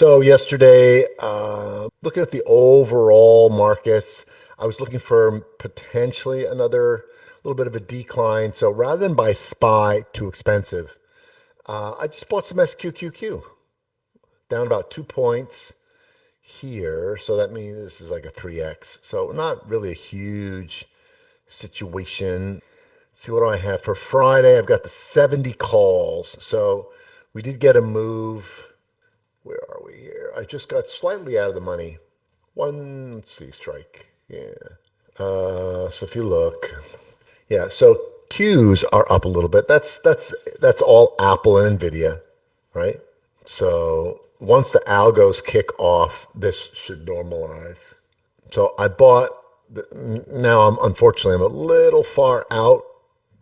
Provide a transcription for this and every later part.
So yesterday, looking at the overall markets, I was looking for potentially another little bit of a decline. So rather than buy SPY, too expensive, I just bought some SQQQ down about 2 points here. So that means this is like a 3x. So not really a huge situation. See, what do I have for Friday? I've got the 70 calls. So we did get a move. Where are we here? I just got slightly out of the money. Let's see, strike. Yeah. So if you look, yeah. So Qs are up a little bit. That's all Apple and Nvidia, right? So once the algos kick off, this should normalize. So I bought. Now I'm a little far out.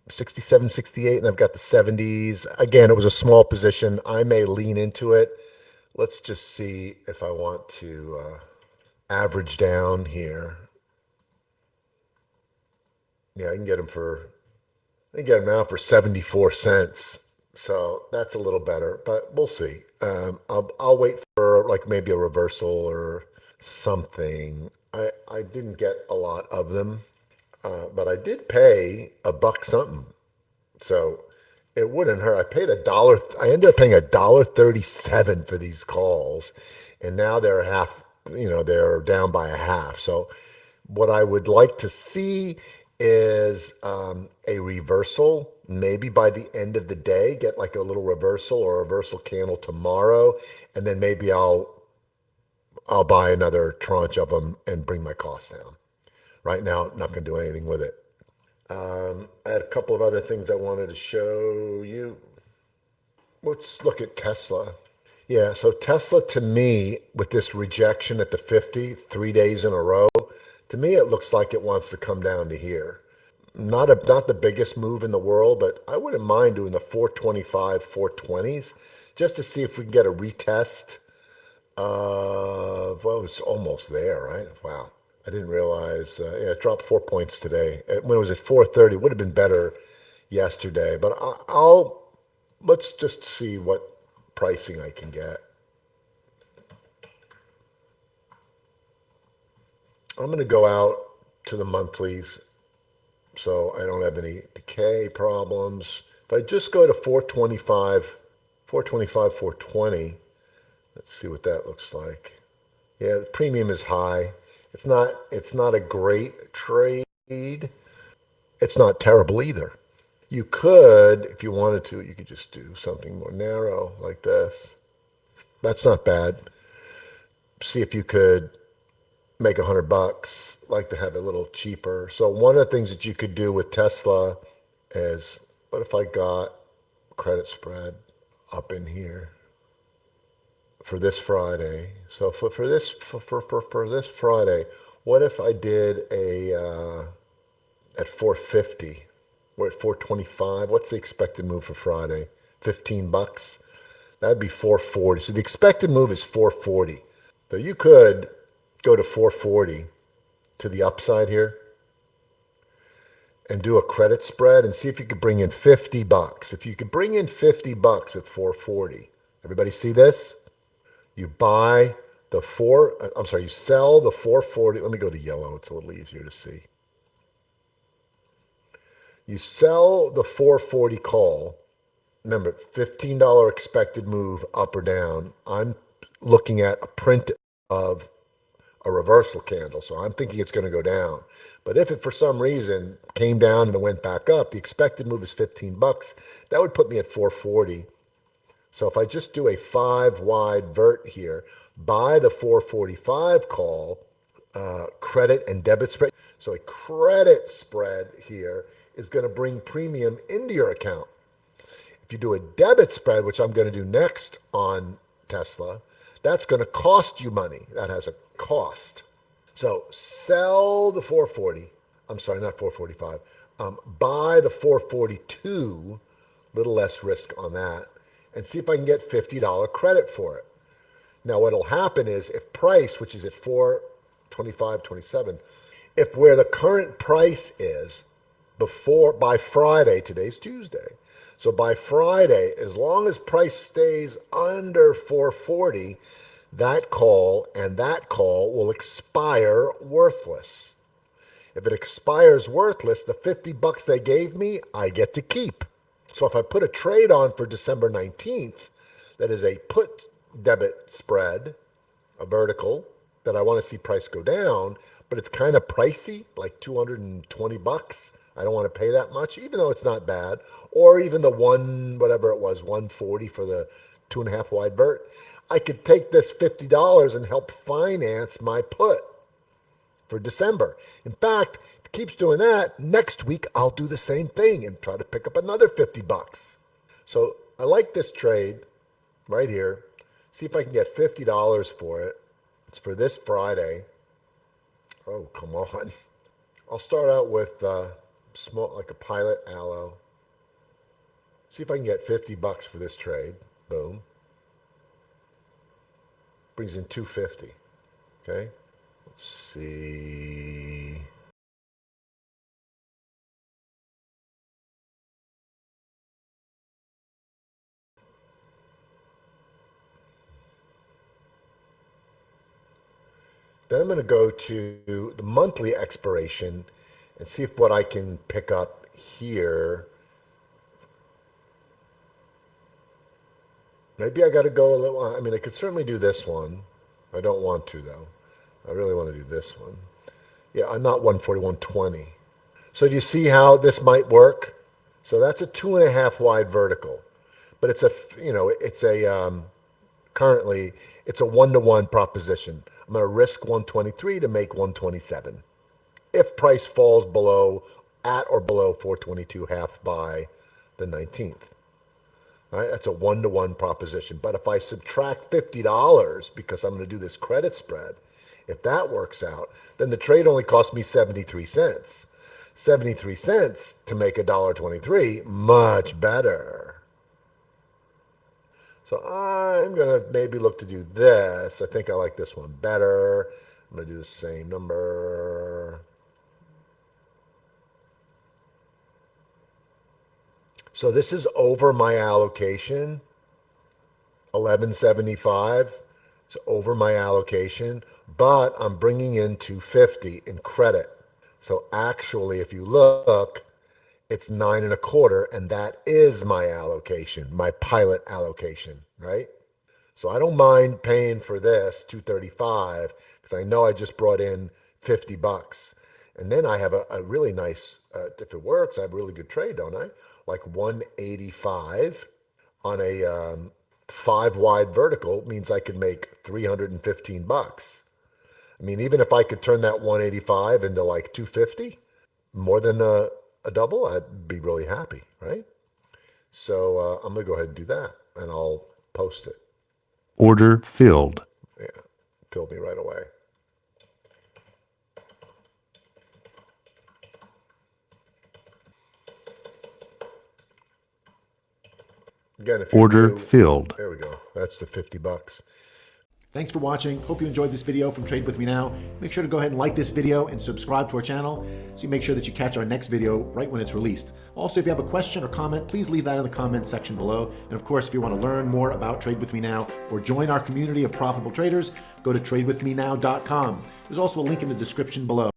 67, 68, and I've got the 70s. Again, it was a small position. I may lean into it. Let's just see if I want to average down here. Yeah, I can get them now for 74 cents. So that's a little better, but we'll see. I'll wait for like maybe a reversal or something. I didn't get a lot of them, but I did pay a buck something. So it wouldn't hurt. I paid a dollar. I ended up paying $1.37 for these calls, and now they're half. They're down by a half. So what I would like to see is a reversal. Maybe by the end of the day, get like a little reversal or a reversal candle tomorrow, and then maybe I'll buy another tranche of them and bring my costs down. Right now, I'm not going to do anything with it. I had a couple of other things I wanted to show you. Let's look at Tesla. Yeah, so Tesla to me, with this rejection at the 50, 3 days in a row, to me it looks like it wants to come down to here. Not the biggest move in the world, but I wouldn't mind doing the 425, 420s just to see if we can get a retest of, well, it's almost there, right? Wow. I didn't realize. Yeah, it dropped 4 points today. When it was at 430, it would have been better yesterday. But let's just see what pricing I can get. I'm going to go out to the monthlies so I don't have any decay problems. If I just go to 425, 425, 420, let's see what that looks like. Yeah, the premium is high. It's not a great trade. It's not terrible either. You could, if you wanted to, you could just do something more narrow like this. That's not bad. See if you could make $100. Like to have it a little cheaper. So one of the things that you could do with Tesla is, what if I got credit spread up in here for this Friday? So for this Friday, what if I did a at 450? We're at 425. What's the expected move for Friday? $15. That'd be 440. So the expected move is 440. So you could go to 440 to the upside here and do a credit spread and see if you could bring in $50. If you could bring in $50 at 440, everybody see this? You buy you sell the 440. Let me go to yellow. It's a little easier to see. You sell the 440 call. Remember, $15 expected move up or down. I'm looking at a print of a reversal candle, so I'm thinking it's going to go down. But if it for some reason came down and it went back up, the expected move is $15. That would put me at 440. So if I just do a 5 wide vert here, buy the 445 call, credit and debit spread. So a credit spread here is going to bring premium into your account. If you do a debit spread, which I'm going to do next on Tesla, that's going to cost you money. That has a cost. So sell the 440. I'm sorry, not 445. Buy the 442, little less risk on that, and see if I can get $50 credit for it. Now, what'll happen is if price, which is at 425.27, if where the current price is by Friday, today's Tuesday. So by Friday, as long as price stays under 440, that call and that call will expire worthless. If it expires worthless, the 50 bucks they gave me, I get to keep. So if I put a trade on for December 19th, that is a put debit spread, a vertical, that I want to see price go down, but it's kind of pricey, like 220 bucks. I don't want to pay that much, even though it's not bad. Or even the whatever it was, 140 for the 2.5 wide vert. I could take this $50 and help finance my put for December. In fact, if it keeps doing that, next week I'll do the same thing and try to pick up another 50 bucks. So I like this trade right here. See if I can get $50 for it. It's for this Friday. Oh, come on. I'll start out with small, like a pilot aloe. See if I can get 50 bucks for this trade. Boom. Brings in 250. Okay. Let's see. Then I'm going to go to the monthly expiration and see if what I can pick up here. Maybe I got to go a little. I mean, I could certainly do this one. I don't want to, though. I really want to do this one. Yeah, I'm not 140, 120. So do you see how this might work? So that's a 2.5 wide vertical, but it's currently it's a 1-to-1 proposition. I'm going to risk 123 to make 127. If price falls at or below 422 half by the 19th. All right, that's a 1-to-1 proposition. But if I subtract $50 because I'm going to do this credit spread, if that works out, then the trade only cost me 73 cents. 73 cents to make $1.23, much better. So I'm going to maybe look to do this. I think I like this one better. I'm going to do the same number. So this is over my allocation, 1175. It's over my allocation, but I'm bringing in 250 in credit. So actually, if you look, it's 9.25, and that is my allocation, my pilot allocation, right? So I don't mind paying for this 235 because I know I just brought in 50 bucks. And then I have a really nice, if it works, I have a really good trade, don't I? Like 185 on a 5 wide vertical means I could make 315 bucks. I mean, even if I could turn that 185 into like 250, more than a double, I'd be really happy, right? So I'm going to go ahead and do that, and I'll post it. Order filled. Yeah, filled me right away. Again, if Order filled. There we go. That's the 50 bucks. Thanks for watching. Hope you enjoyed this video from Trade With Me Now. Make sure to go ahead and like this video and subscribe to our channel so you make sure that you catch our next video right when it's released. Also, if you have a question or comment, please leave that in the comments section below. And of course, if you want to learn more about Trade With Me Now or join our community of profitable traders, go to tradewithmenow.com. There's also a link in the description below.